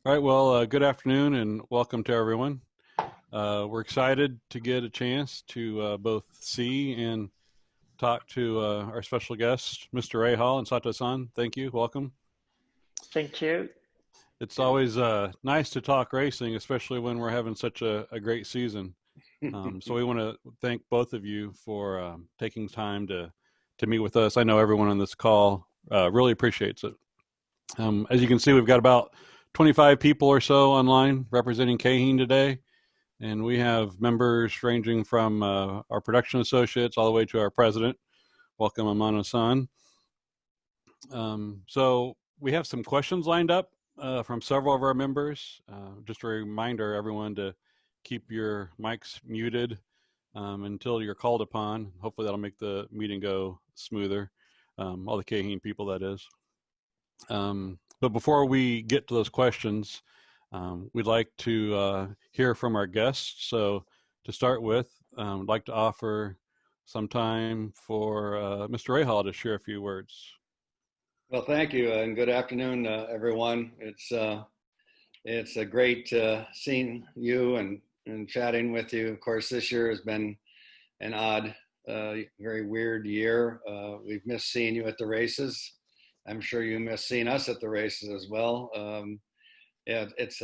All right. Well, good afternoon and welcome to everyone. We're excited to get a chance to both see and talk to our special guest, Mr. Rahal and Sato-san. Thank you. Welcome. Thank you. It's always nice to talk racing, especially when we're having such a great season. So we want to thank both of you for taking time to meet with us. I know everyone on this call really appreciates it. As you can see, we've got about 25 people or so online representing Keihin today. And we have members ranging from our production associates all the way to our president. Welcome, Amano-san. So we have some questions lined up from several of our members. Just a reminder, everyone, to keep your mics muted until you're called upon. Hopefully that'll make the meeting go smoother. All the Keihin people, that is. But before we get to those questions, we'd like to hear from our guests. So to start with, I'd like to offer some time for Mr. Rahal to share a few words. Well, thank you, and good afternoon, everyone. It's a great seeing you and chatting with you. Of course, this year has been an odd, very weird year. We've missed seeing you at the races. I'm sure you miss seeing us at the races as well. Yeah, it's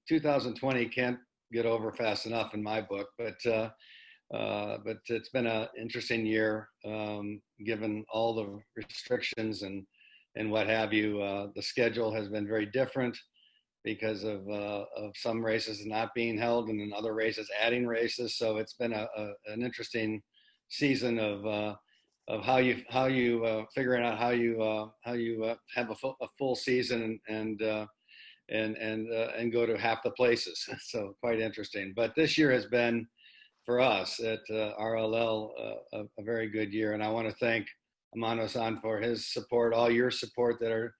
2020 can't get over fast enough in my book, but it's been an interesting year, given all the restrictions and what have you. The schedule has been very different because of some races not being held and then other races adding races. So it's been an interesting season of how you figuring out how you have a full season and go to half the places. So quite interesting. But this year has been, for us at RLL, a very good year, and I want to thank Amano-san for his support, all your support that are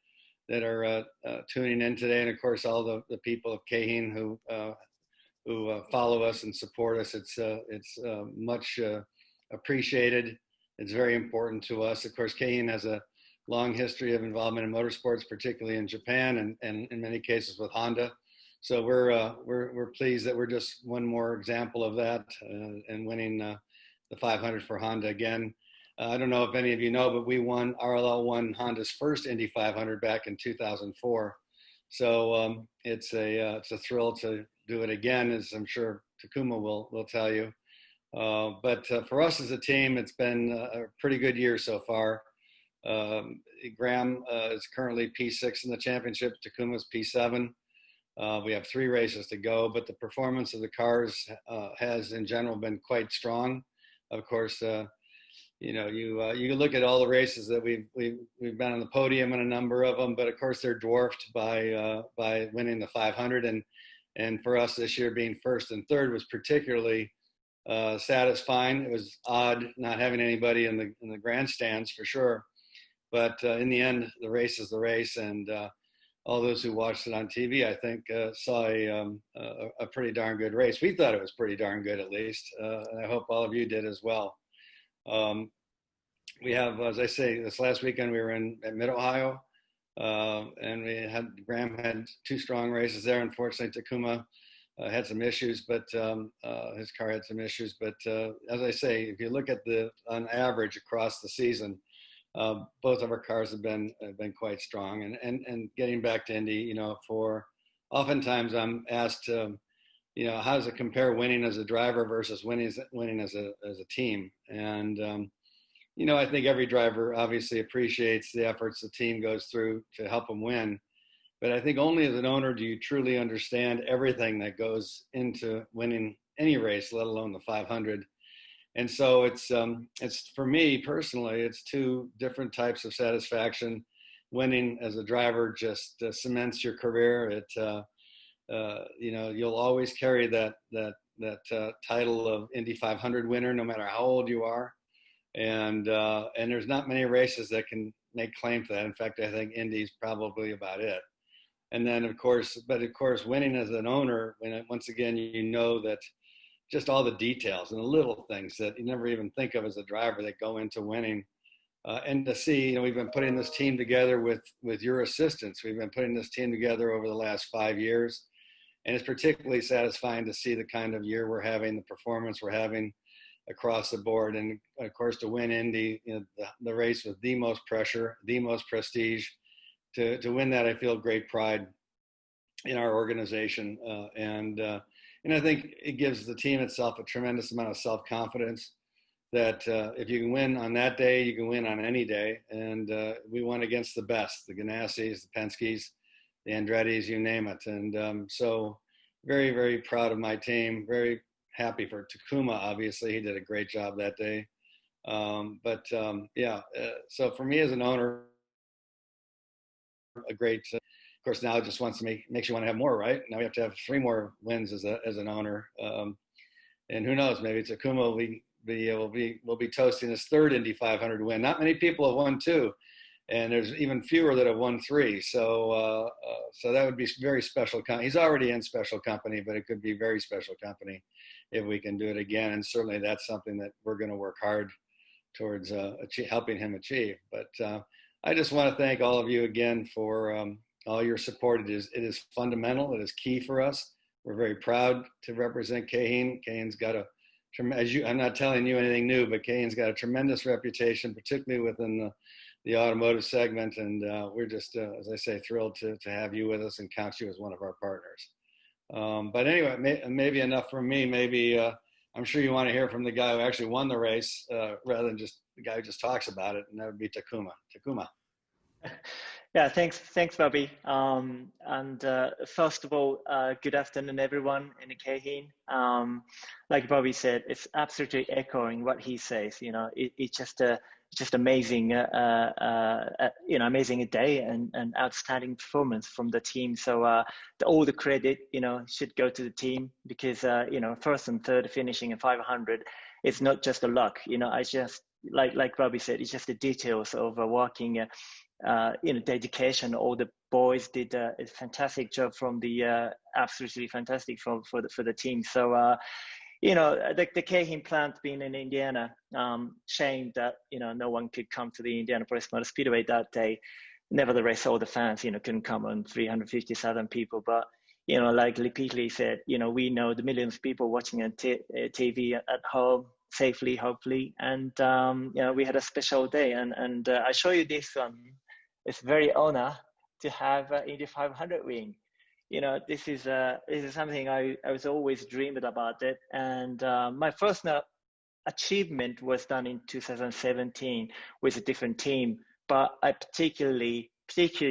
tuning in today, and of course all the people of Keihin who follow us and support us. It's much appreciated. It's very important to us. Of course, Keihin has a long history of involvement in motorsports, particularly in Japan and in many cases with Honda. So we're pleased that we're just one more example of that and winning the 500 for Honda again. I don't know if any of you know, but RLL won Honda's first Indy 500 back in 2004. So it's a thrill to do it again, as I'm sure Takuma will tell you. But for us as a team, it's been a pretty good year so far. Graham is currently P6 in the championship. Takuma's P7. We have 3 races to go, but the performance of the cars has in general been quite strong. Of course, you look at all the races that we've been on the podium in a number of them, but of course they're dwarfed by winning the 500. And for us this year, being first and third was particularly satisfying. It was odd not having anybody in the grandstands for sure, but in the end, the race is the race, and all those who watched it on TV, I think, saw a pretty darn good race. We thought it was pretty darn good, at least, and I hope all of you did as well. We have, as I say, this last weekend we were at Mid-Ohio, and Graham had 2 strong races there. Unfortunately, Takuma had some issues, but his car had some issues. But as I say, if you look at on average across the season, both of our cars have been quite strong. And getting back to Indy, for oftentimes I'm asked, how does it compare winning as a driver versus winning as a team? And I think every driver obviously appreciates the efforts the team goes through to help them win. But I think only as an owner do you truly understand everything that goes into winning any race, let alone the 500. And so it's for me personally, it's 2 different types of satisfaction. Winning as a driver just cements your career. You'll always carry that title of Indy 500 winner, no matter how old you are. And there's not many races that can make claim to that. In fact, I think Indy's probably about it. And then of course, winning as an owner, once again, that just all the details and the little things that you never even think of as a driver that go into winning and to see, we've been putting this team together with your assistance. We've been putting this team together over the last 5 years. And it's particularly satisfying to see the kind of year we're having, the performance we're having across the board. And of course, to win Indy, the race with the most pressure, the most prestige, to win that, I feel great pride in our organization. And I think it gives the team itself a tremendous amount of self-confidence that if you can win on that day, you can win on any day. And we won against the best, the Ganassis, the Penskes, the Andretti's, you name it. And so very, very proud of my team. Very happy for Takuma, obviously. He did a great job that day. So for me as an owner, a great, of course, now it just wants to makes you want to have more, right? Now we have to have 3 more wins as an owner. And who knows, maybe Takuma will be toasting his 3rd Indy 500 win. Not many people have won 2. And there's even fewer that have won 3. So that would be very special. He's already in special company, but it could be very special company if we can do it again. And certainly that's something that we're going to work hard towards helping him achieve. But I just want to thank all of you again for all your support. It is fundamental. It is key for us. We're very proud to represent Keihin. Keihin's got I'm not telling you anything new, but Keihin's got a tremendous reputation, particularly within the automotive segment, and we're just, as I say, thrilled to have you with us and count you as one of our partners. But anyway, maybe enough from me. Maybe I'm sure you want to hear from the guy who actually won the race rather than just the guy who just talks about it, and that would be Takuma. Takuma. Yeah, thanks, Bobby. And first of all, good afternoon, everyone in Keihin. Like Bobby said, it's absolutely echoing what he says. It's just amazing, amazing day and outstanding performance from the team. So all the credit, should go to the team because, 1st and 3rd finishing at 500, it's not just a luck. I just, like Bobby said, it's just the details of working, dedication. All the boys did a fantastic job from the, absolutely fantastic for the team. So, the Keihin plant being in Indiana, shame that, no one could come to the Indianapolis Motor Speedway that day. Nevertheless, all the fans, couldn't come on 357 people. But, like Lipitli said, we know the millions of people watching on TV at home safely, hopefully. And, we had a special day. And I show you this one. It's very honor to have Indy 500 win. This is something I was always dreamed about it. And my first achievement was done in 2017 with a different team, but I particularly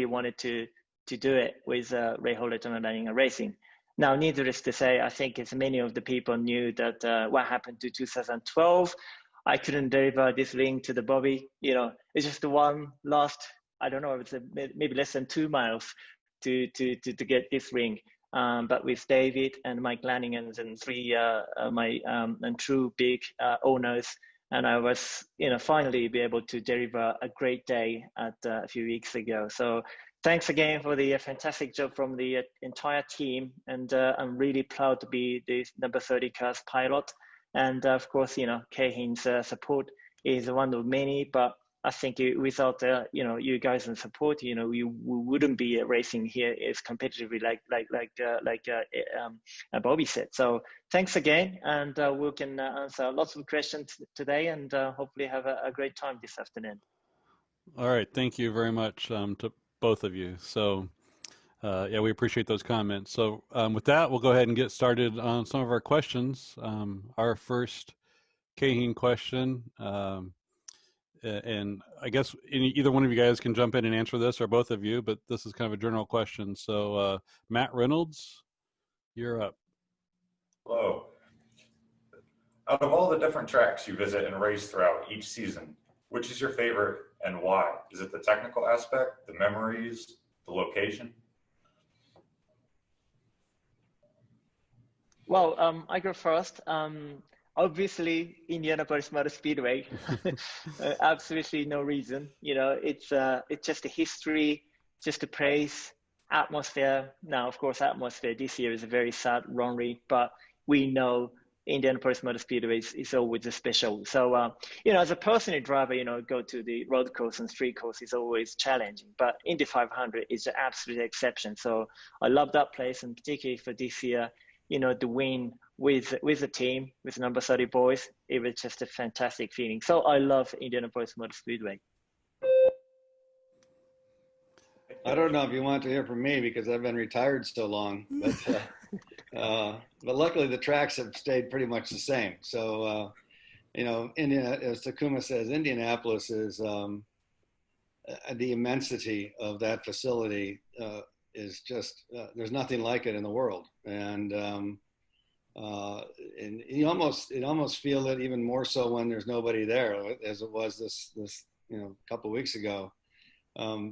wanted to do it with Rahal and Racing. Now, needless to say, I think as many of the people knew that what happened to 2012, I couldn't deliver this ring to the Bobby. It's just the one last, I don't know, it's maybe less than 2 miles to get this ring. But with David and Mike Lanigan and 3 and true big owners, and I was finally be able to deliver a great day at a few weeks ago. So thanks again for the fantastic job from the entire team, and I'm really proud to be the number 30 cars pilot. And of course, Keihin's support is one of many, but I think without you guys and support, we wouldn't be racing here as competitively like Bobby said. So thanks again, and we can answer lots of questions today, and hopefully have a great time this afternoon. All right, thank you very much to both of you. So we appreciate those comments. So with that, we'll go ahead and get started on some of our questions. Our first Keihin question. And I guess either one of you guys can jump in and answer this, or both of you, but this is kind of a general question. So Matt Reynolds, you're up. Hello. Out of all the different tracks you visit and race throughout each season, which is your favorite and why? Is it the technical aspect, the memories, the location? Well, I go first. Obviously, Indianapolis Motor Speedway. Absolutely no reason. It's just a history, just a praise, atmosphere. Now, of course, atmosphere this year is a very sad, lonely, but we know Indianapolis Motor Speedway is always special. So, you know, as a personal driver, you know, go to the road course and street course is always challenging, but Indy 500 is an absolute exception. So I love that place, and particularly for this year, you know, the win with the team, with number 30 boys, it was just a fantastic feeling. So I love Indianapolis Motor Speedway. I don't know if you want to hear from me because I've been retired so long, but luckily the tracks have stayed pretty much the same. So, you know, as Takuma says, Indianapolis is the immensity of that facility is just there's nothing like it in the world, and you almost feel it even more so when there's nobody there, as it was this you know, a couple of weeks ago.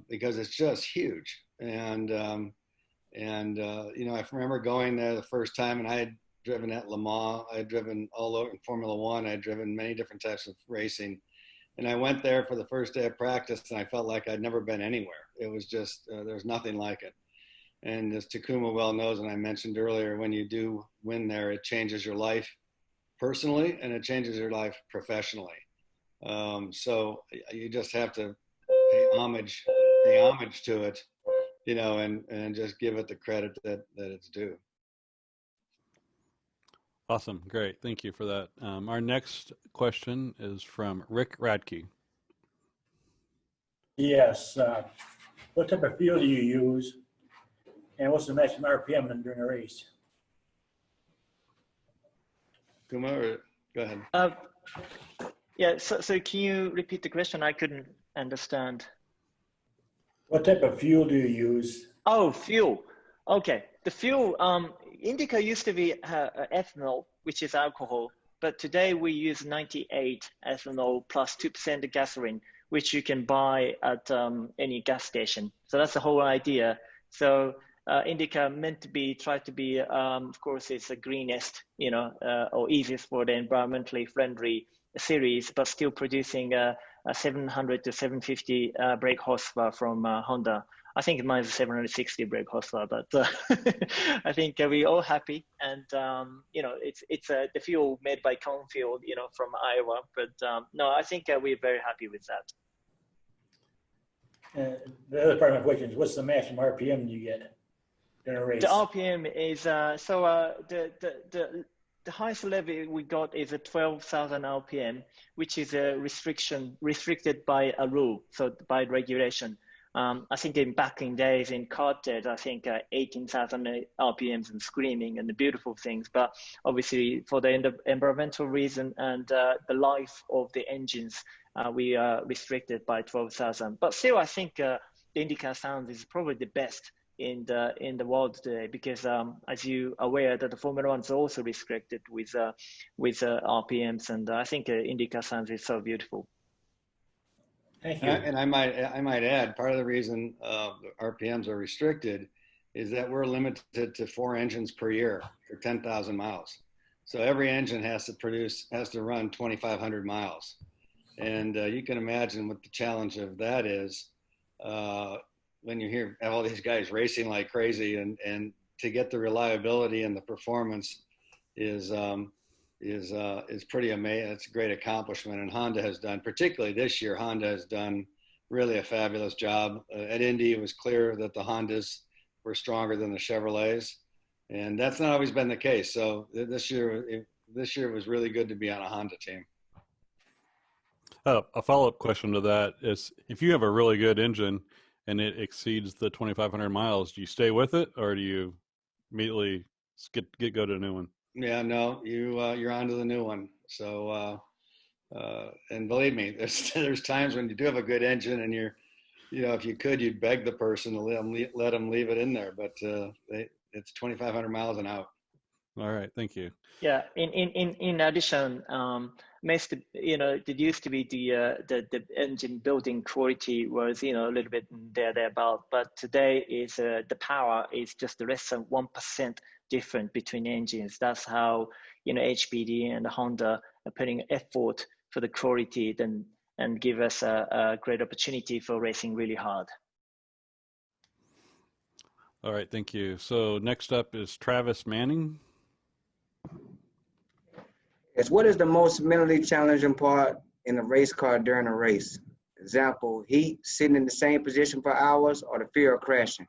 Because it's just huge. And you know, I remember going there the first time, and I had driven at Le Mans, I had driven all over in Formula One, I had driven many different types of racing. And I went there for the first day of practice, and I felt like I'd never been anywhere. It was just, there's nothing like it. And as Takuma well knows, and I mentioned earlier, when you do win there, it changes your life personally, and it changes your life professionally. So you just have to pay homage to it, you know, and just give it the credit that it's due. Awesome. Great. Thank you for that. Our next question is from Rick Radke. Yes. What type of fuel do you use, and what's the maximum RPM during a race? Kumar, go ahead. Yeah, so can you repeat the question? I couldn't understand. What type of fuel do you use? Oh, fuel. Okay. The fuel, Indica used to be ethanol, which is alcohol, but today we use 98 ethanol plus 2% gasoline, which you can buy at any gas station. So that's the whole idea. So Indica meant to be, tried to be, of course, it's the greenest, you know, or easiest for the environmentally friendly series, but still producing a 700 to 750 brake horsepower from Honda. I think mine is 760 brake horsepower, but I think we're all happy. And you know, it's the fuel made by Cornfield, you know, from Iowa. But no, I think we're very happy with that. The other part of my question is, what's the maximum RPM you get in a race? The RPM is the highest level we got is a 12,000 RPM, which is a restricted by a rule, so by regulation. I think back in days in karted, I think 18,000 RPMs and screaming and the beautiful things. But obviously for the environmental reason and the life of the engines, we are restricted by 12,000. But still, I think the IndyCar sound is probably the best in the world today, because as you are aware that the Formula One is also restricted with RPMs, and I think IndyCar sounds is so beautiful. Thank you. And I might add, part of the reason RPMs are restricted is that we're limited to 4 engines per year for 10,000 miles. So every engine has to run 2,500 miles, and you can imagine what the challenge of that is. When you hear all these guys racing like crazy, and to get the reliability and the performance is pretty amazing. It's a great accomplishment, and Honda has done, particularly this year, Honda has done really a fabulous job. At Indy, it was clear that the Hondas were stronger than the Chevrolets, and that's not always been the case. So this year was really good to be on a Honda team. A follow-up question to that is, if you have a really good engine and it exceeds the 2,500 miles, do you stay with it, or do you immediately go to a new one? Yeah, no, you're on to the new one. So, and believe me, there's times when you do have a good engine, and if you could, you'd beg the person to let them leave it in there, but it's 2,500 miles and out. All right, thank you. Yeah, in addition, it used to be the engine building quality was a little bit thereabout, but today is the power is just less than 1% different between engines. That's how HPD and Honda are putting effort for the quality and give us a great opportunity for racing really hard. All right, thank you. So next up is Travis Manning. Is what is the most mentally challenging part in a race car during a race? Example, heat, sitting in the same position for hours, or the fear of crashing?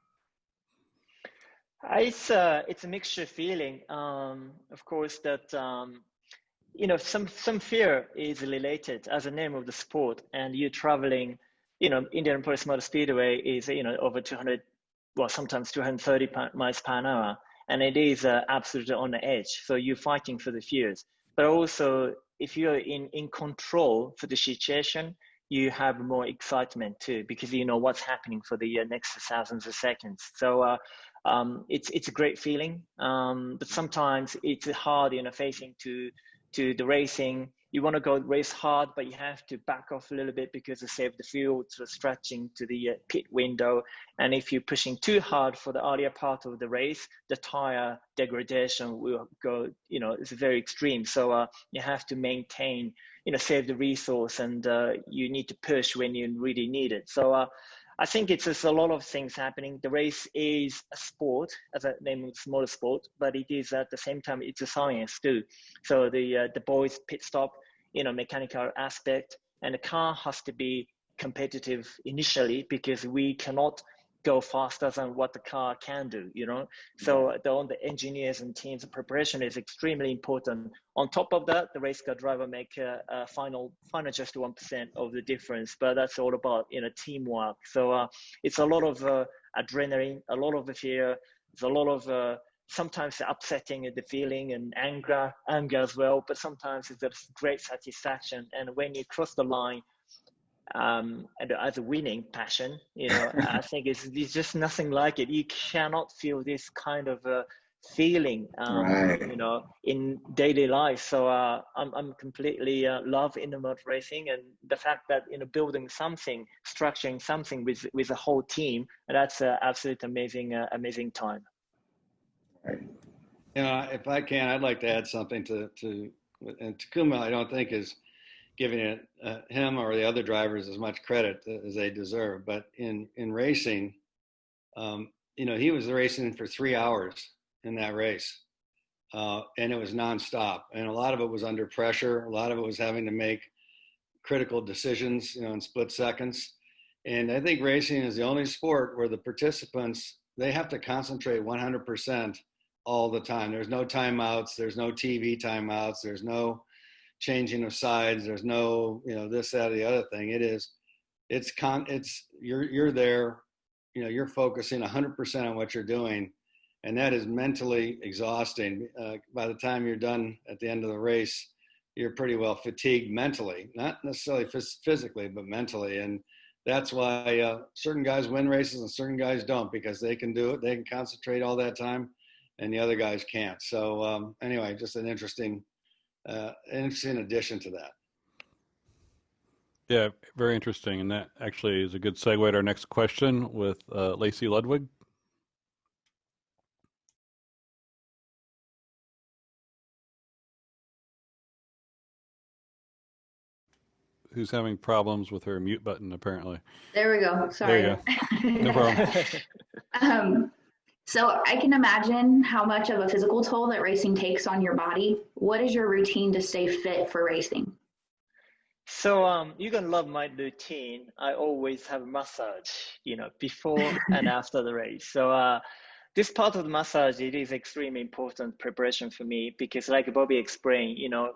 It's a mixture feeling. Of course, that you know, some fear is related as the name of the sport, and you're traveling. You know, Indianapolis Motor Speedway is, you know, over 200, well, sometimes 230 miles per hour, and it is absolutely on the edge. So you're fighting for the fears, but also if you're in control for the situation, you have more excitement too, because you know what's happening for the next thousands of seconds. So it's a great feeling, but sometimes it's hard, you know, facing to the racing. You want to go race hard, but you have to back off a little bit because to save the fuel, to stretching to the pit window. And if you're pushing too hard for the earlier part of the race, the tire degradation will go, you know, it's very extreme. So you have to maintain, you know, save the resource, and you need to push when you really need it. So I think it's just a lot of things happening. The race is a sport, as a name of smaller sport, but it is at the same time, it's a science too. So the boys pit stop, you know, mechanical aspect, and the car has to be competitive initially because we cannot go faster than what the car can do, you know. So the engineers and teams preparation is extremely important. On top of that, the race car driver make a final just 1% of the difference, but that's all about, you know, teamwork. So it's a lot of adrenaline, a lot of fear, there's a lot of sometimes upsetting the feeling and anger as well, but sometimes it's a great satisfaction. And when you cross the line, and as a winning passion, you know, I think it's just nothing like it. You cannot feel this kind of feeling, Right. you know, in daily life. So I'm completely love in the motor racing, and the fact that, you know, building something, structuring something with a whole team, that's absolutely amazing time. Right. You know, if I can, I'd like to add something to and Takuma, I don't think is giving it him or the other drivers as much credit as they deserve. But in racing, you know, he was racing for 3 hours in that race, and it was nonstop. And a lot of it was under pressure. A lot of it was having to make critical decisions, you know, in split seconds. And I think racing is the only sport where the participants, they have to concentrate 100% all the time. There's no timeouts. There's no TV timeouts. There's no changing of sides. There's no, you know, this, that, or the other thing. You're there, you know, you're focusing 100% on what you're doing. And that is mentally exhausting. By the time you're done at the end of the race, you're pretty well fatigued mentally, not necessarily physically, but mentally. And that's why certain guys win races and certain guys don't, because they can do it. They can concentrate all that time and the other guys can't. So anyway, just an interesting addition to that. Yeah, very interesting. And that actually is a good segue to our next question with Lacey Ludwig. Who's having problems with her mute button, apparently. There we go. Sorry. There you go. No problem. So I can imagine how much of a physical toll that racing takes on your body. What is your routine to stay fit for racing? So you're gonna love my routine. I always have a massage, you know, before and after the race. So this part of the massage, it is extremely important preparation for me, because like Bobby explained, you know,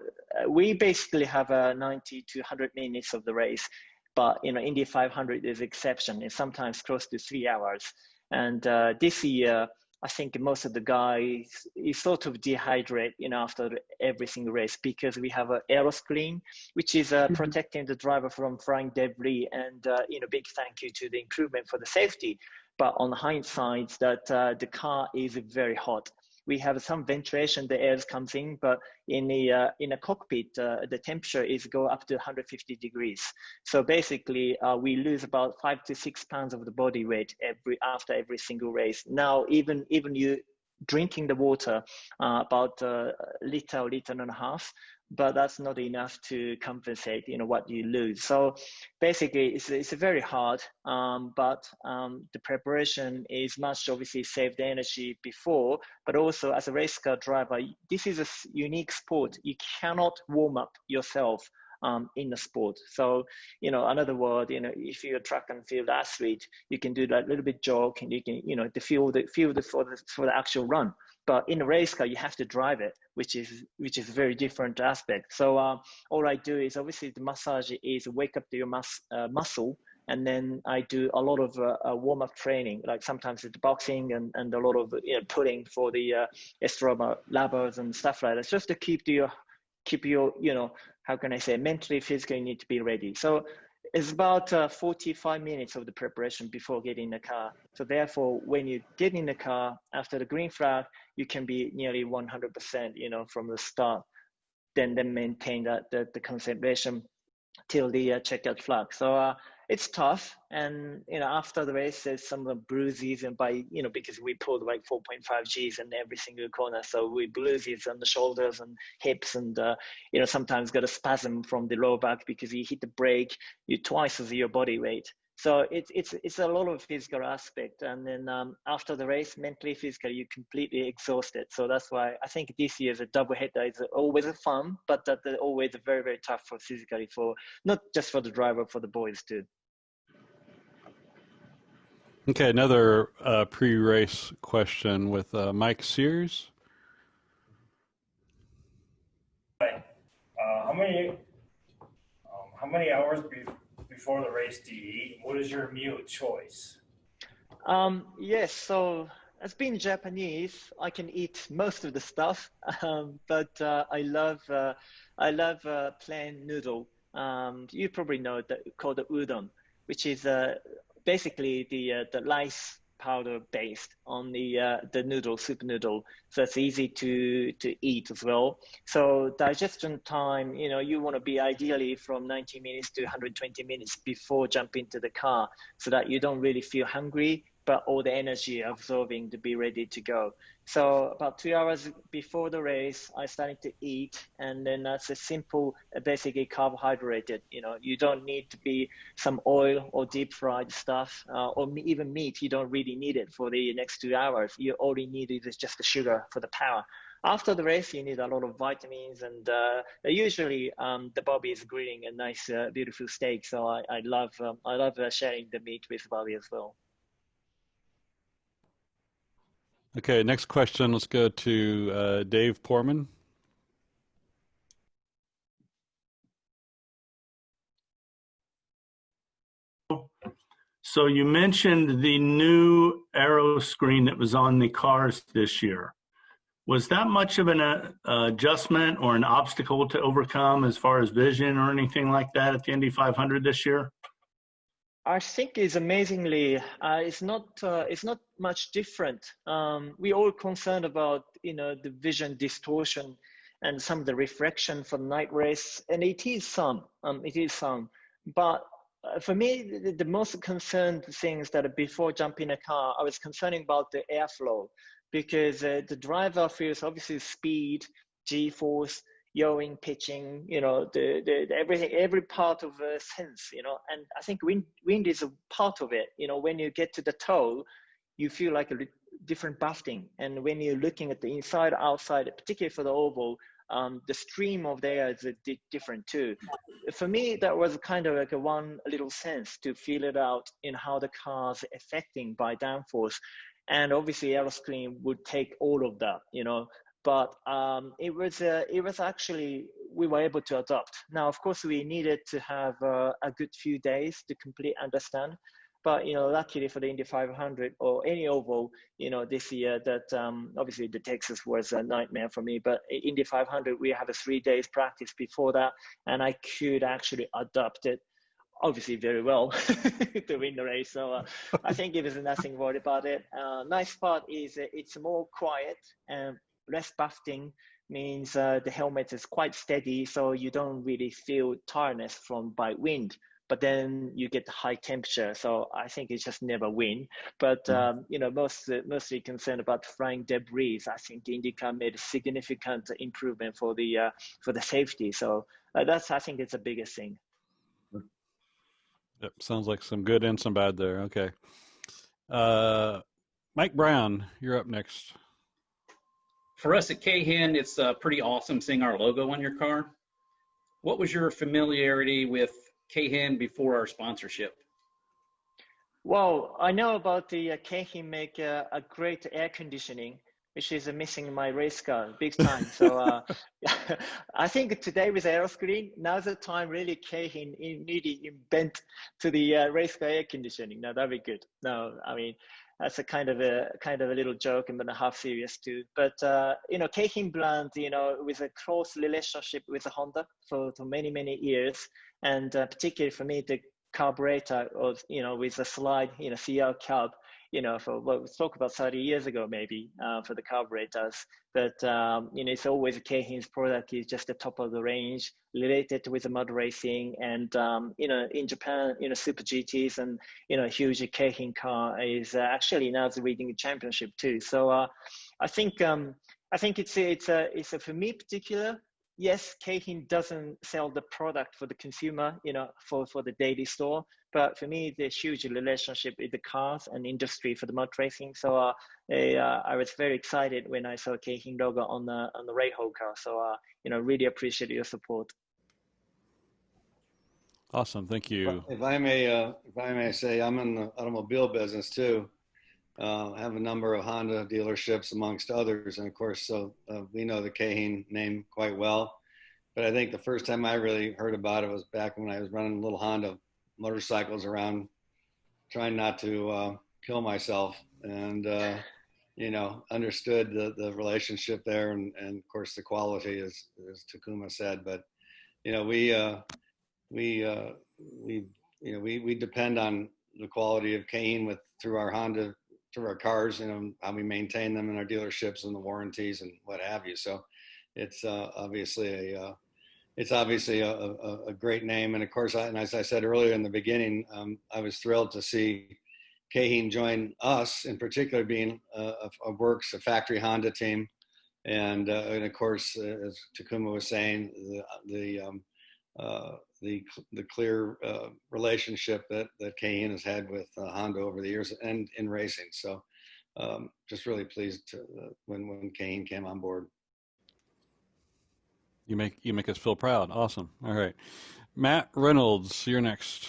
we basically have 90 to 100 minutes of the race, but, you know, Indy 500 is exception. It's sometimes close to 3 hours. And this year, I think most of the guys is sort of dehydrate, you know, after every single race, because we have an aero screen, which is protecting the driver from flying debris. And, you know, big thank you to the improvement for the safety. But on the hindsight, that the car is very hot. We have some ventilation, the air comes in, but in a cockpit, the temperature is go up to 150 degrees. So basically, we lose about 5 to 6 pounds of the body weight after every single race. Now, even you drinking the water, about a liter or liter and a half, but that's not enough to compensate, what you lose. So basically it's very hard, but the preparation is much obviously save the energy before, but also as a race car driver, this is a unique sport. You cannot warm up yourself in the sport. So, another word, if you're a track and field athlete, you can do that little bit jog and you can, to feel the for the actual run. But in a race car, you have to drive it, which is a very different aspect. So all I do is obviously the massage is wake up to your muscle, and then I do a lot of warm-up training, like sometimes it's boxing and a lot of pulling for the extra ladders and stuff like that, just to keep your how can I say, mentally, physically, you need to be ready. So it's about 45 minutes of the preparation before getting in the car. So therefore, when you get in the car after the green flag, you can be nearly 100%, from the start, then maintain the concentration till the checkout flag. So it's tough. And, after the race, there's some of the bruises, and because we pulled like 4.5 Gs in every single corner. So we bruises on the shoulders and hips, and, sometimes got a spasm from the lower back because you hit the brake, you twice as your body weight. So it's a lot of physical aspect. And then after the race, mentally, physically, you're completely exhausted. So that's why I think this year's a double header is always a fun, but that always very, very tough for physically, for not just for the driver, for the boys too. Okay, another pre-race question with Mike Sears. How many hours before the race do you eat? What is your meal choice? Yes, so as being Japanese, I can eat most of the stuff, but I love plain noodle. You probably know that called the udon, which is basically the rice powder based on the noodle, soup noodle. So it's easy to eat as well. So digestion time, you want to be ideally from 90 minutes to 120 minutes before jumping into the car, so that you don't really feel hungry, but all the energy absorbing to be ready to go. So about 2 hours before the race, I started to eat, and then that's a simple, basically carbohydrated. You don't need to be some oil or deep fried stuff, or even meat. You don't really need it for the next 2 hours. You only need is just the sugar for the power. After the race, you need a lot of vitamins, and usually the Bobby is grilling a nice, beautiful steak. So I love sharing the meat with Bobby as well. Okay, next question. Let's go to Dave Portman. So you mentioned the new aero screen that was on the cars this year. Was that much of an adjustment or an obstacle to overcome as far as vision or anything like that at the Indy 500 this year? I think it's amazingly, it's not much different. We all concerned about, the vision distortion and some of the refraction for night race, and it is some. But for me, the most concerned things that before jumping a car, I was concerning about the airflow, because the driver feels obviously speed, G-force, yawing, pitching, everything, every part of a sense, and I think wind is a part of it. When you get to the toe, you feel like a different buffeting, and when you're looking at the inside, outside, particularly for the oval, the stream of the air is different too. For me, that was kind of like a little sense to feel it out in how the car's affecting by downforce, and obviously aeroscreen would take all of that, But it was actually, we were able to adopt. Now, of course, we needed to have a good few days to completely understand. But, luckily for the Indy 500 or any oval, this year that obviously the Texas was a nightmare for me. But Indy 500, we have a 3 days practice before that, and I could actually adopt it, obviously very well, to win the race. So I think it was nothing worried about it. Nice part is it's more quiet and less buffeting, means the helmet is quite steady, so you don't really feel tiredness by wind. but then you get high temperature. So I think it's just never win. But mostly concerned about flying debris. I think IndyCar made a significant improvement for the safety. So I think it's the biggest thing. Yep, sounds like some good and some bad there. Okay. Mike Brown, you're up next. For us at Keihin, it's pretty awesome seeing our logo on your car. What was your familiarity with Keihin before our sponsorship? Well, I know about the Keihin make a great air conditioning, which is missing in my race car big time. So I think today with Aeroscreen, now's the time really Keihin needed invent to the race car air conditioning. Now that'd be good. No, I mean, that's a kind of a little joke and half serious too. But Keihin brand, with a close relationship with Honda for many, many years. And particularly for me, the carburetor of, with a slide, CL cab, for what we spoke about 30 years ago, maybe for the carburetors. But, it's always Keihin's product is just the top of the range related with the mud racing. And, in Japan, Super GTs and, a huge Keihin car is actually now leading the championship too. So I think it's for me particular. Yes, Keihin doesn't sell the product for the consumer, for the daily store. But for me, there's huge relationship with the cars and industry for the mud racing. So I was very excited when I saw Keihin logo on the Rahal car. So really appreciate your support. Awesome, thank you. If I may say, I'm in the automobile business too. I have a number of Honda dealerships amongst others, and of course, so we know the Keihin name quite well. But I think the first time I really heard about it was back when I was running little Honda motorcycles around, trying not to kill myself, and understood the relationship there, and of course the quality, as Takuma said. But we depend on the quality of Keihin through our Honda, through our cars, how we maintain them in our dealerships and the warranties and what have you. So it's obviously a great name. And of course, and as I said earlier in the beginning, I was thrilled to see Keihin join us, in particular being a factory Honda team. And of course, as Takuma was saying, the clear relationship that Keihin has had with Honda over the years and in racing. So just really pleased when Keihin came on board. You make us feel proud. Awesome. All right. Matt Reynolds, you're next.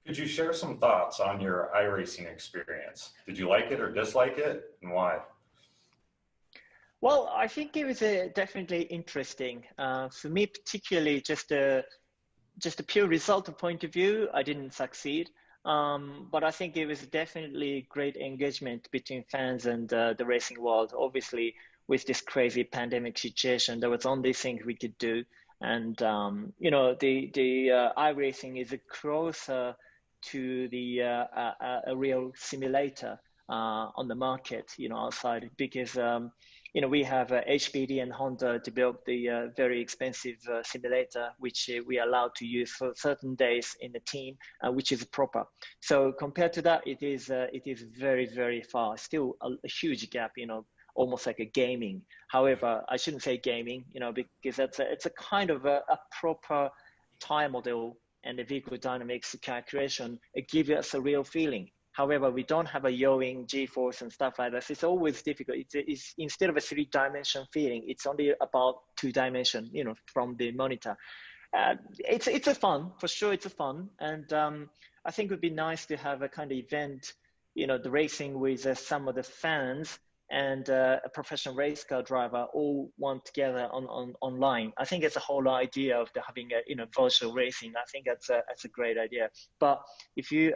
Could you share some thoughts on your iRacing experience? Did you like it or dislike it, and why? Well, I think it was definitely interesting. For me, particularly just a pure result point of view, I didn't succeed. But I think it was definitely great engagement between fans and the racing world. Obviously, with this crazy pandemic situation, there was only thing we could do. And, the iRacing is closer to the a real simulator on the market, outside, because we have HBD and Honda developed the very expensive simulator, which we are allowed to use for certain days in the team, which is proper. So compared to that, it is very, very far. Still a huge gap, almost like a gaming. However, I shouldn't say gaming, because it's a kind of a proper tire model and the vehicle dynamics calculation. It gives us a real feeling. However, we don't have a yawing G-force and stuff like that. It's always difficult. It's instead of a 3-dimension feeling, it's only about 2-dimension, from the monitor. It's a fun, for sure. It's a fun. And I think it would be nice to have a kind of event, the racing with some of the fans and a professional race car driver all one together online. I think it's a whole idea of having a virtual racing. I think that's a great idea. But if you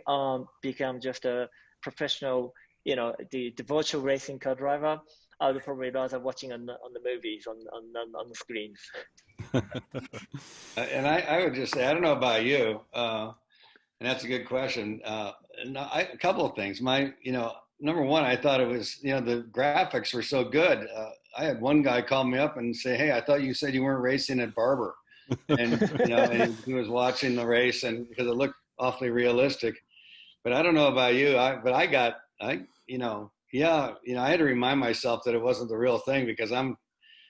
become just a professional, the virtual racing car driver, I would probably rather watching on the movies on the screens. And I would just say, I don't know about you, and that's a good question. A couple of things. Number one, I thought it was, the graphics were so good. I had one guy call me up and say, "Hey, I thought you said you weren't racing at Barber." and and he was watching the race, and because it looked awfully realistic. But I don't know about you, I had to remind myself that it wasn't the real thing, because I'm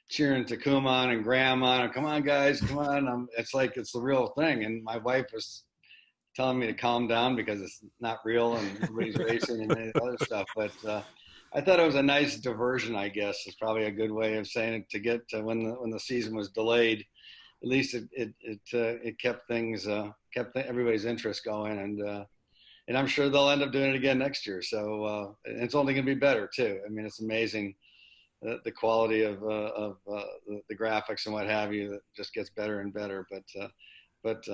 cheering Takuma on and Graham on, and come on guys, come on. It's like it's the real thing, and my wife was telling me to calm down because it's not real and everybody's racing and other stuff. But I thought it was a nice diversion, I guess, is probably a good way of saying it, to get to when the season was delayed. At least it kept things kept everybody's interest going, and I'm sure they'll end up doing it again next year. So it's only going to be better too. I mean, it's amazing the quality of the graphics and what have you. That just gets better and better. But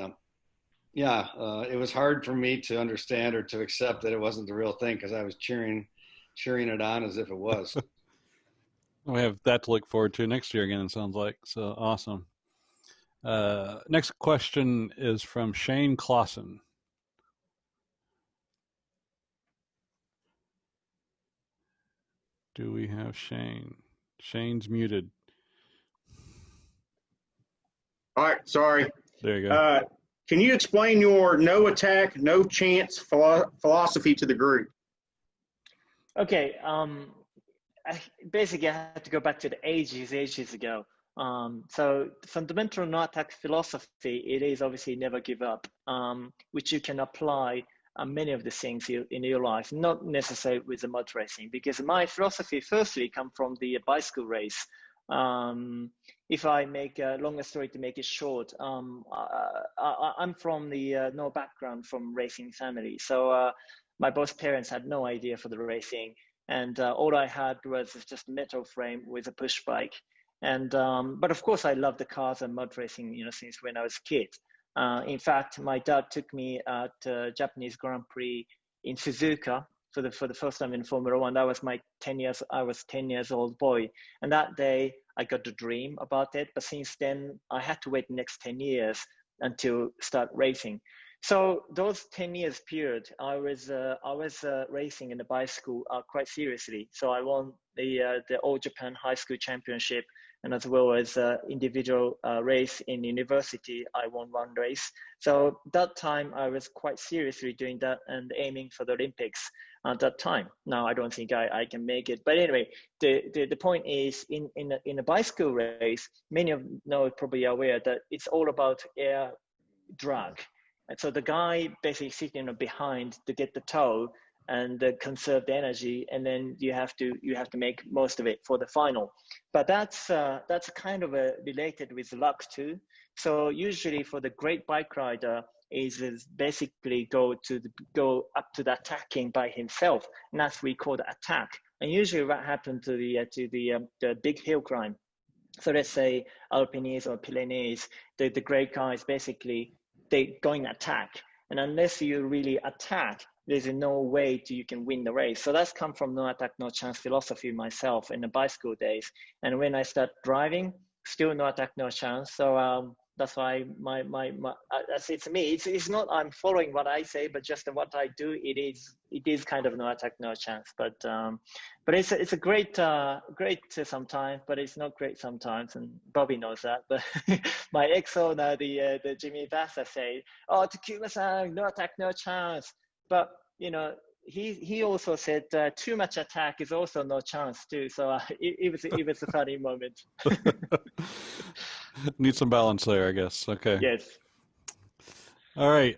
it was hard for me to understand or to accept that it wasn't the real thing, because I was cheering it on as if it was. We have that to look forward to next year again, it sounds like. So awesome. Next question is from Shane Clausen. Do we have Shane? Shane's muted. All right, sorry. There you go. Can you explain your no attack, no chance philosophy to the group? Okay. I had to go back to the ages ago. So the fundamental no attack philosophy, it is obviously never give up, which you can apply many of the things in your life, not necessarily with the mud racing, because my philosophy firstly come from the bicycle race. If I make a longer story to make it short, I'm from the no background from racing family. So my both parents had no idea for the racing. And all I had was just a metal frame with a push bike. And but of course I loved the cars and mud racing, since when I was a kid. In fact, my dad took me at Japanese Grand Prix in Suzuka for the first time in Formula One. That was I was 10 years old boy. And that day I got to dream about it. But since then, I had to wait the next 10 years until start racing. So those 10 years period, I was racing in the bicycle quite seriously. So I won the All Japan High School Championship, and as well as individual race in university, I won one race. So that time I was quite seriously doing that and aiming for the Olympics at that time. Now I don't think I can make it, but anyway, the point is in a bicycle race, many of you know probably aware that it's all about air drag. And so the guy basically sitting behind to get the tow and conserve the energy, and then you have to make most of it for the final. But that's kind of related with luck too. So usually for the great bike rider is basically go up to the attacking by himself, and that's what we call the attack. And usually what happened to the big hill climb. So let's say Alpines or Pyrenees, the great guys basically they go in attack, and unless you really attack, there's no way you can win the race. So that's come from no attack, no chance philosophy myself in the bicycle days. And when I start driving, still no attack, no chance. So that's why it's me. It's not I'm following what I say, but just what I do. It is kind of no attack, no chance. But it's a great sometimes, but it's not great sometimes, and Bobby knows that. But my ex-owner, the Jimmy Bassa say, "Oh, Takuma-san, no attack, no chance." But he also said too much attack is also no chance too. So it was a funny moment. Need some balance there, I guess. Okay. Yes. All right.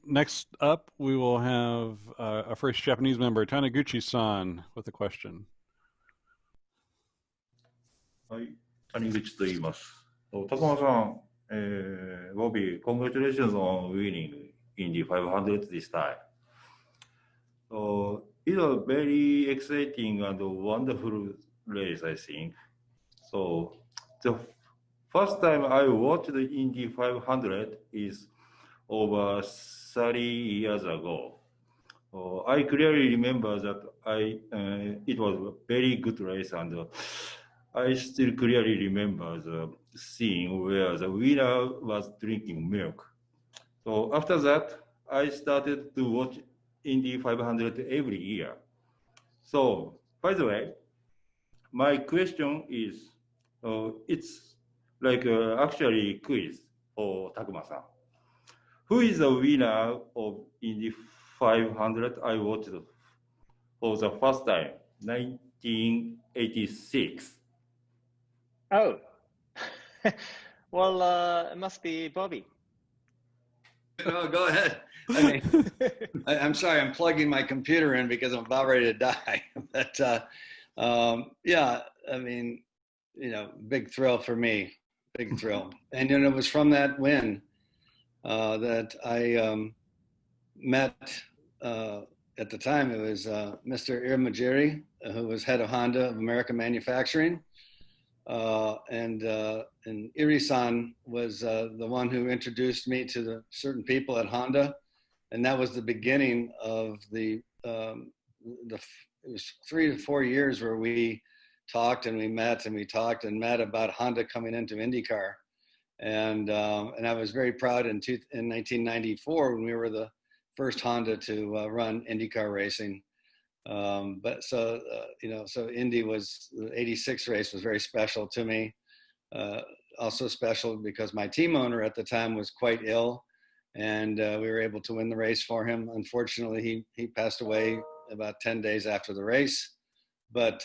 Next up, we will have our first Japanese member, Taniguchi-san, with a question. はい、谷口と言います。高間さん、Bobby, congratulations on winning Indy 500 this time. It's a very exciting and wonderful race, I think. So the first time I watched the Indy 500 is over 30 years ago. I clearly remember that it was a very good race, and I still clearly remember the scene where the winner was drinking milk. So after that, I started to watch Indy 500 every year. So, by the way, my question is, it's like actually quiz for Takuma-san. Who is the winner of Indy 500? I watched for the first time, 1986. Oh, well, it must be Bobby. No, go ahead. I mean, I'm sorry, I'm plugging my computer in because I'm about ready to die. But yeah, I mean, you know, big thrill for me, big thrill. And you know, it was from that win that I met. At the time, it was Mr. Irimajiri, who was head of Honda of American Manufacturing. And Iri-san was the one who introduced me to the certain people at Honda, and that was the beginning of it was 3 to 4 years where we talked and we met and we talked and met about Honda coming into IndyCar, and I was very proud in 1994 when we were the first Honda to run IndyCar racing. But so, you know, so Indy was, the 86 race was very special to me. Also special because my team owner at the time was quite ill, and we were able to win the race for him. Unfortunately, he passed away about 10 days after the race. But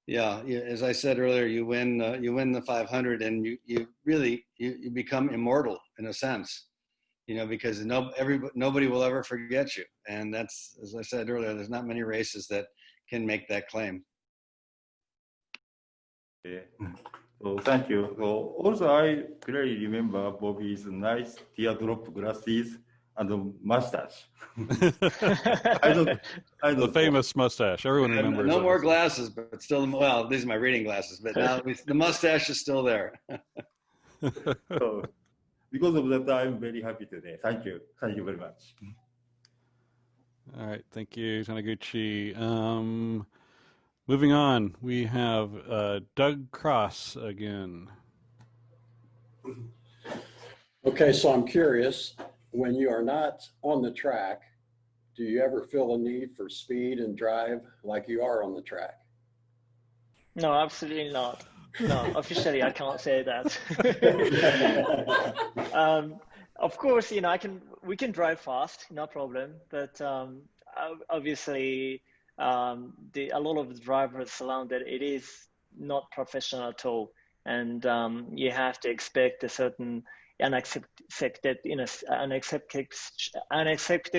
yeah, as I said earlier, you win the 500 and you really become immortal in a sense. You know, because nobody will ever forget you. And that's, as I said earlier, there's not many races that can make that claim. Yeah. So thank you. So also I clearly remember Bobby's nice teardrop glasses and mustache. The famous mustache. Everyone remembers. No more glasses, but still, well, these are my reading glasses, but now the mustache is still there. So, because of that, I'm very happy today. Thank you. Thank you very much. All right. Thank you, Taniguchi. Moving on, we have Doug Cross again. Okay, so I'm curious, when you are not on the track, do you ever feel a need for speed and drive like you are on the track? No, absolutely not. No, officially I can't say that. Of course, you know, we can drive fast, no problem. But obviously, a lot of the drivers around it is not professional at all, and you have to expect a certain unaccepted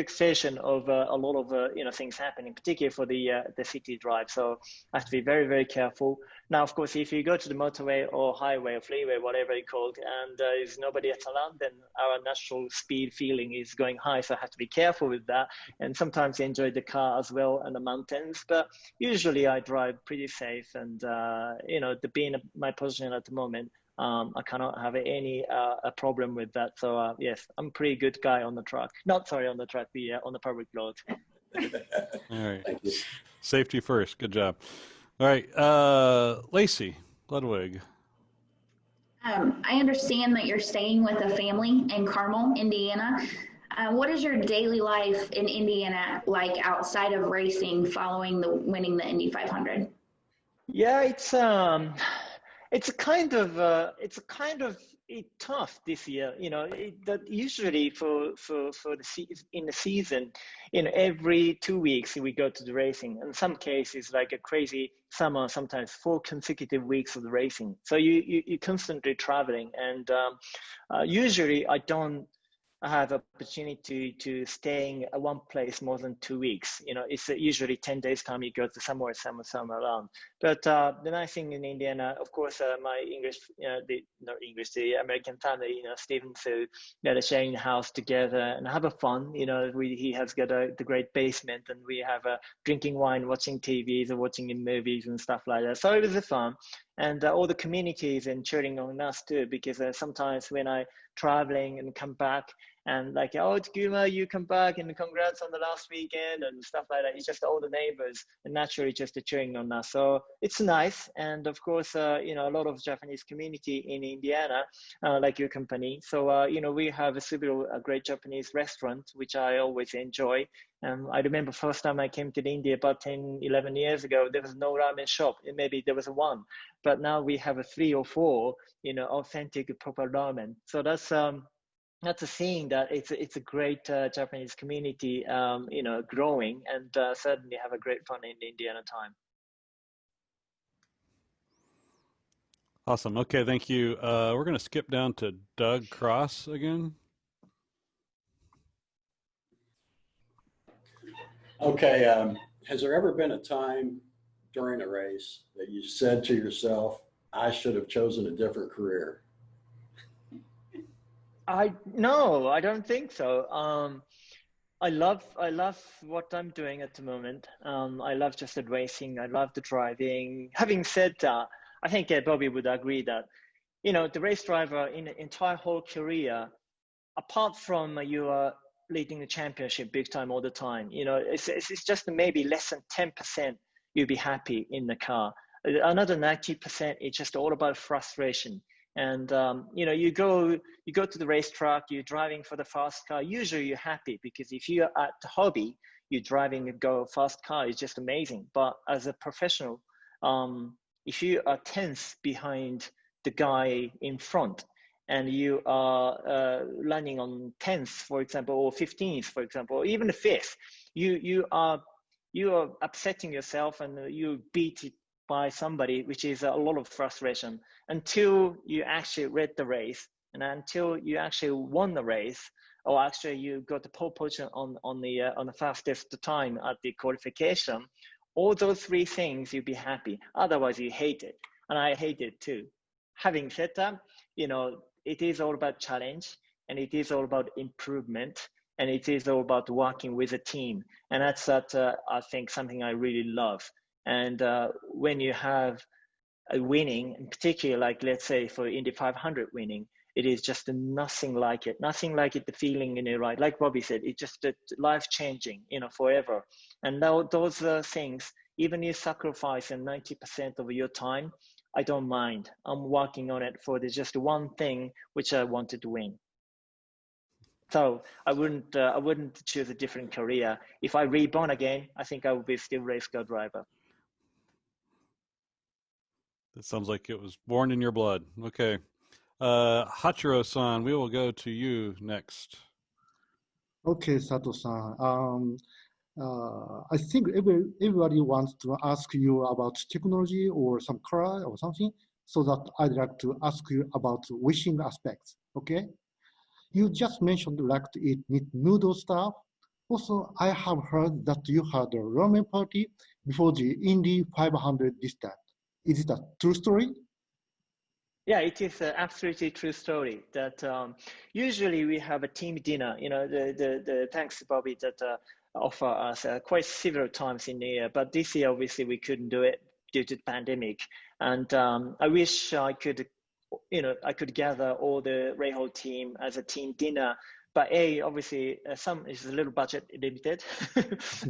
station of a lot of things happening, particularly for the city drive. So I have to be very, very careful. Now, of course, if you go to the motorway or highway or freeway, whatever it's called, and there's nobody else around, then our natural speed feeling is going high. So I have to be careful with that. And sometimes enjoy the car as well and the mountains. But usually I drive pretty safe. And, being my position at the moment, I cannot have any a problem with that. So yes, I'm a pretty good guy on the track. Not sorry on the track, on the public road. All right. Thank you. Safety first. Good job. All right, Lacey Ludwig. I understand that you're staying with a family in Carmel, Indiana. What is your daily life in Indiana like outside of racing following winning the Indy 500? Yeah, it's kind of tough this year. You know, that usually for in the season, every 2 weeks we go to the racing. In some cases, like a crazy summer, sometimes 4 consecutive weeks of the racing. So you're constantly traveling, and usually I don't have opportunity to staying at one place more than 2 weeks. You know, it's usually 10 days time you go to somewhere around. But the nice thing in Indiana, of course, my the American family, Stephen, so they're sharing the house together and have a fun. He has got the great basement, and we have drinking wine, watching TVs or watching in movies and stuff like that. So it was fun. And all the communities and cheering on us too, because sometimes when I traveling and come back, And like, oh, Takuma, you come back and congrats on the last weekend and stuff like that. It's just all the neighbors and naturally just cheering on us. So it's nice. And of course, you know, a lot of Japanese community in Indiana, like your company. So, you know, we have a great Japanese restaurant, which I always enjoy. I remember first time I came to India about 10, 11 years ago, there was no ramen shop. Maybe there was one, but now we have 3 or 4, you know, authentic proper ramen. So that's a seeing that it's a great Japanese community, you know, growing, and certainly have a great fun in the Indiana time. Awesome. Okay, thank you. We're going to skip down to Doug Cross again. Okay, has there ever been a time during a race that you said to yourself, I should have chosen a different career? No, I don't think so. I love what I'm doing at the moment. I love just the racing. I love the driving. Having said that, I think Bobby would agree that, you know, the race driver in the entire whole career, apart from you are leading the championship big time all the time, you know, it's just maybe less than 10% you'll be happy in the car. Another 90% is just all about frustration. And you know, you go to the racetrack, you're driving for the fast car. Usually you're happy because if you're at the hobby, you're driving a go fast car, it's just amazing. But as a professional, if you are tense behind the guy in front and you are landing on 10th, for example, or 15th, for example, or even the 5th, you are upsetting yourself and you beat it by somebody, which is a lot of frustration until you actually read the race and until you actually won the race, or actually you got the pole position on the fastest time at the qualification. All those 3 things, you'll be happy. Otherwise, you hate it, and I hate it too. Having said that, you know, it is all about challenge, and it is all about improvement, and it is all about working with a team, and that's I think something I really love. And when you have a winning, in particular, like let's say for Indy 500 winning, it is just nothing like it. Nothing like it, the feeling in it, right? Like Bobby said, it's just life-changing, you know, forever. And now those things, even you sacrifice 90% of your time, I don't mind. I'm working on it for just one thing, which I wanted to win. So I wouldn't choose a different career. If I reborn again, I think I would be still race car driver. That sounds like it was born in your blood. Okay. Hachiro-san, we will go to you next. Okay, Sato-san. I think everybody wants to ask you about technology or some car or something, so that I'd like to ask you about wishing aspects, okay? You just mentioned like to eat noodle stuff. Also, I have heard that you had a ramen party before the Indy 500 this time. Is it a true story? Yeah, it is an absolutely true story. That usually we have a team dinner. You know, the thanks to Bobby that offer us quite several times in the year. But this year, obviously, we couldn't do it due to the pandemic. And I wish I could, you know, I could gather all the Rahal team as a team dinner. But obviously, some is a little budget limited.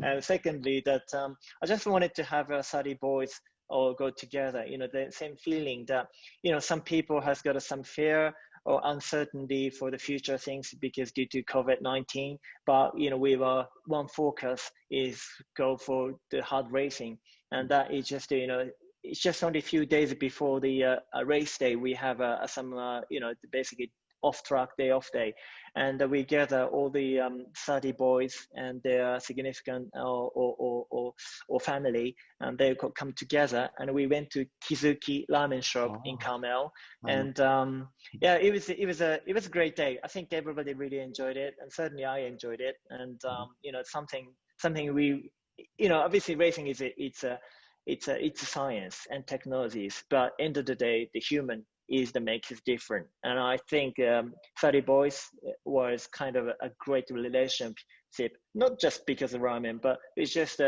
And secondly, that I just wanted to have 30 boys all go together, you know, the same feeling that, you know, some people has got some fear or uncertainty for the future things because due to COVID-19, but, you know, we were one focus is go for the hard racing. And that is just, you know, it's just only a few days before the race day, we have some, you know, basically off day, and we gather all the 30 boys and their significant or family, and they could come together, and we went to Kizuki ramen shop in Carmel, and yeah, it was a great day. I think everybody really enjoyed it, and certainly I enjoyed it, and you know, something we, you know, obviously racing is it's a science and technologies, but end of the day, the human is that makes it different. And I think 30 Boys was kind of a great relationship, not just because of ramen, but it's just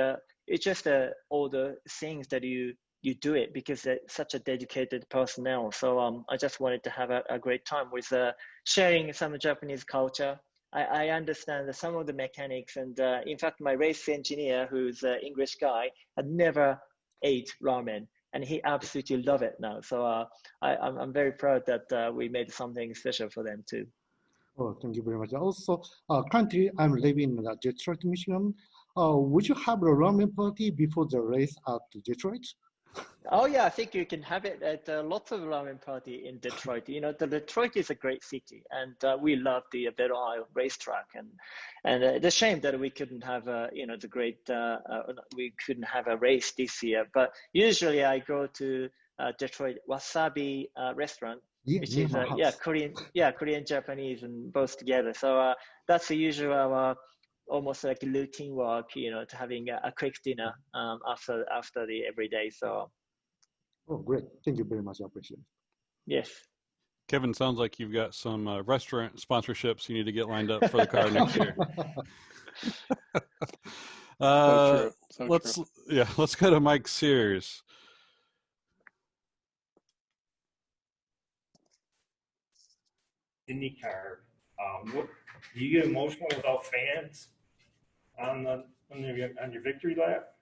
all the things that you do it because they're such a dedicated personnel. So I just wanted to have a great time with sharing some Japanese culture I understand some of the mechanics, and in fact, my race engineer, who's an English guy, had never ate ramen, and he absolutely love it now. So I'm very proud that we made something special for them too. Oh, thank you very much. Also, currently I'm living in Detroit, Michigan. Would you have a ramen party before the race at Detroit? Oh yeah, I think you can have it at lots of ramen party in Detroit. You know, Detroit is a great city, and we love the Battle Isle racetrack. And it's a shame that we couldn't have we couldn't have a race this year. But usually I go to Detroit Wasabi restaurant, which is Korean, Japanese, and both together. So that's the usual almost like routine walk, you know, to having a quick dinner after the everyday. So. Oh, great. Thank you very much. I appreciate it. Yes. Kevin, sounds like you've got some restaurant sponsorships you need to get lined up for the car next year. So true. Let's go to Mike Sears. IndyCar. What do you get emotional without fans on your victory lap?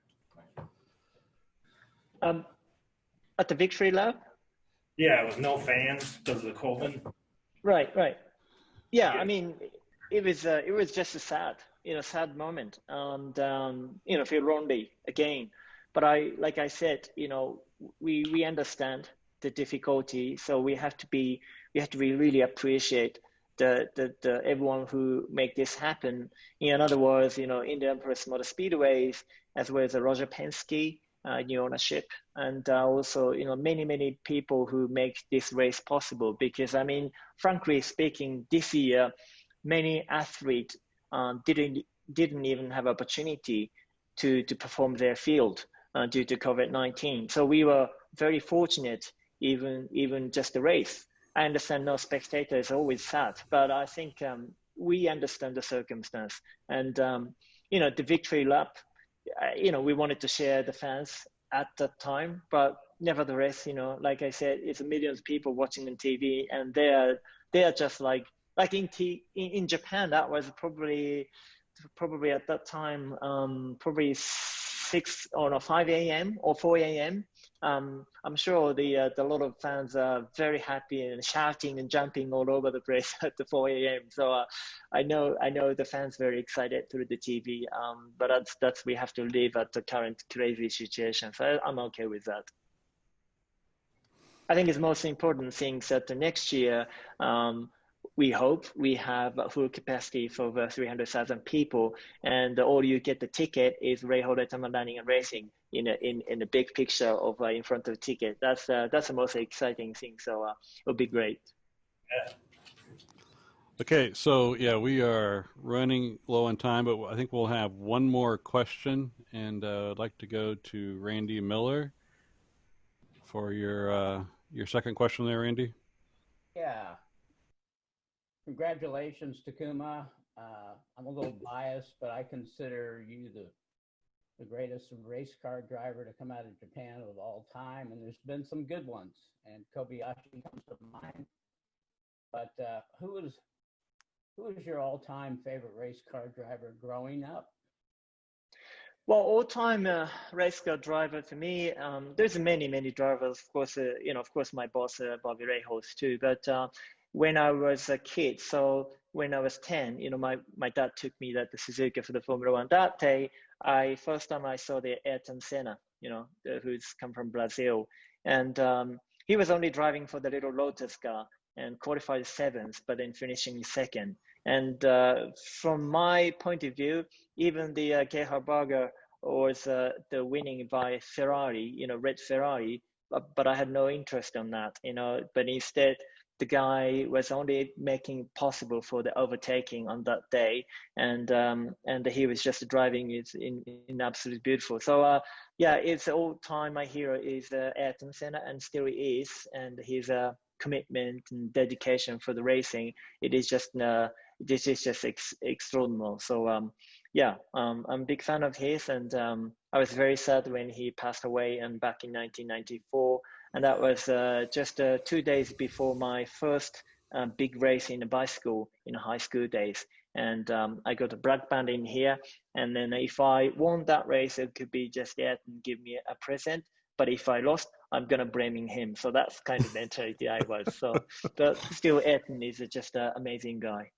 At the victory lap? Yeah, with no fans because of the COVID. Right. Yeah, I mean, it was just a sad moment, and feel lonely again. But like I said, you know, we understand the difficulty, so we have to really appreciate the everyone who make this happen. In other words, you know, Indianapolis Motor Speedways, as well as the Roger Penske new ownership, and also, you know, many people who make this race possible. Because I mean, frankly speaking, this year many athletes didn't even have opportunity to perform their field due to COVID-19. So we were very fortunate, even just the race. I understand no spectator is always sad, but I think we understand the circumstance. And you know, the victory lap, you know, we wanted to share the fans at that time, but nevertheless, you know, like I said, it's millions of people watching on TV, and they are just like in Japan. That was probably at that time probably 5 a.m. or 4 a.m. I'm sure the lot of fans are very happy and shouting and jumping all over the place at the 4 a.m. So I know the fans very excited through the TV, but that's we have to live at the current crazy situation. So I'm okay with that. I think it's most important things that the next year, we hope we have a full capacity for over 300,000 people, and all you get the ticket is Rahal Running and Racing in the big picture of in front of the ticket. That's the most exciting thing. So it'll be great. Yeah. Okay, so yeah, we are running low on time, but I think we'll have one more question, and I'd like to go to Randy Miller for your second question there, Randy. Yeah. Congratulations, Takuma. I'm a little biased, but I consider you the greatest race car driver to come out of Japan of all time, and there's been some good ones, and Kobayashi comes to mind. But who is your all-time favorite race car driver growing up? Well, all-time race car driver for me, there's many drivers. Of course, of course, my boss Bobby Rahal too. But when I was a kid, so when I was 10, you know, my dad took me to the Suzuka for the Formula One. That day, first time I saw the Ayrton Senna, you know, who's come from Brazil, and he was only driving for the little Lotus car and qualified 7th, but then finishing 2nd. And from my point of view, even the Gerhard Berger was the winning by Ferrari, you know, red Ferrari, but I had no interest in that, you know, but instead the guy was only making possible for the overtaking on that day, and he was just driving it in absolutely beautiful. So yeah, it's all time my hero is Ayrton Senna, and still is, and his commitment and dedication for the racing, this is just extraordinary. So yeah, I'm a big fan of his, and I was very sad when he passed away and back in 1994, and that was just 2 days before my first big race in a bicycle in high school days. and I got a black band in here. And then if I won that race, it could be just Ayrton give me a present. But if I lost, I'm gonna blaming him. So that's kind of mentality I was. So, but still, Ayrton is just an amazing guy.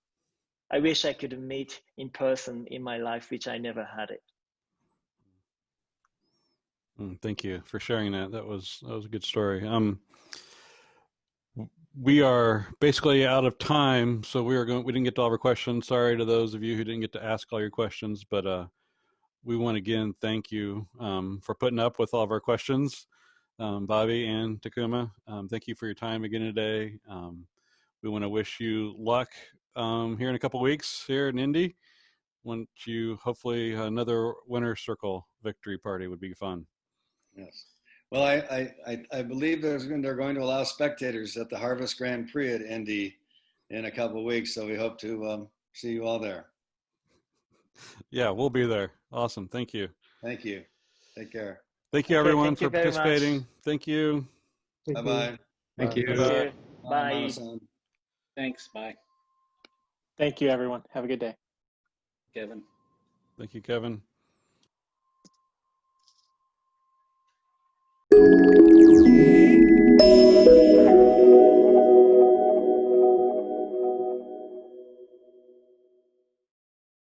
I wish I could meet in person in my life, which I never had it. Thank you for sharing that. That was a good story. We are basically out of time, so we didn't get to all of our questions. Sorry to those of you who didn't get to ask all your questions, but we want to again thank you for putting up with all of our questions, Bobby and Takuma. Thank you for your time again today. We want to wish you luck here in a couple weeks here in Indy. Want you hopefully another winner's circle victory party would be fun. Yes. Well, I believe they're going to allow spectators at the Harvest Grand Prix at Indy in a couple of weeks. So we hope to see you all there. Yeah, we'll be there. Awesome. Thank you. Thank you. Take care. Thank you, everyone, thank you for participating. Thank you. Bye-bye. Thank you. Bye. Bye. Thanks. Bye. Thank you, everyone. Have a good day. Kevin. Thank you, Kevin.